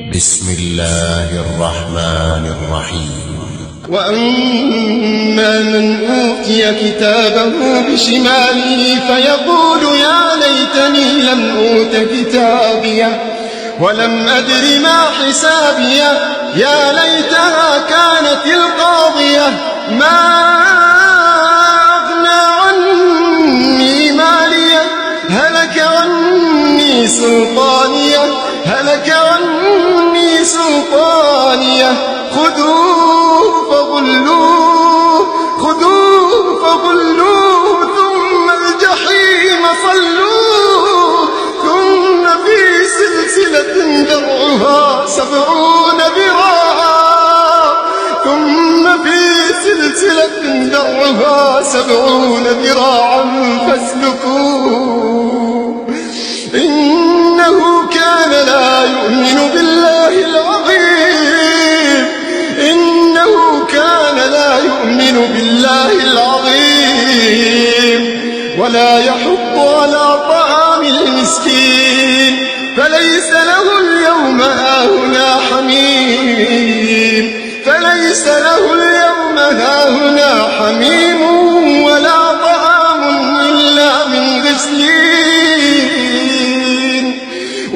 بسم الله الرحمن الرحيم. وأما من أوتي كتابه بشماله فيقول يا ليتني لم أوت كتابيه ولم أدر ما حسابيه يا ليتها كانت القاضية ما أغنى عني ماليه هلك عني سلطانيه خذوه فغلوه ثم الجحيم صلوه ثم في سلسلة ذرعها 70 ذراعا فاسلكوه إنه كان لا يؤمن بالله العظيم ولا يحض على طعام المسكين فليس له اليوم هاهنا حميم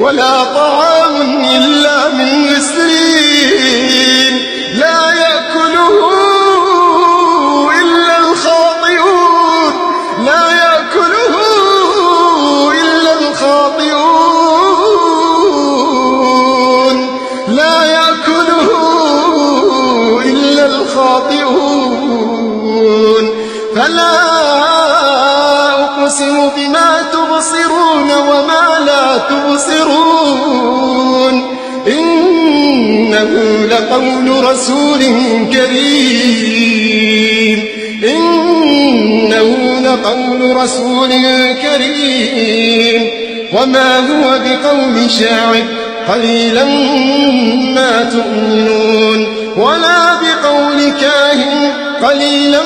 ولا طعام إلا من غسلين لا يأكله إلا الخاطئون فلا أقسم بما تبصرون وما لا تبصرون إنه لقول رسول كريم وما هو بقول شاعر قليلا ما تؤمنون ولا بقول كاهن قليلا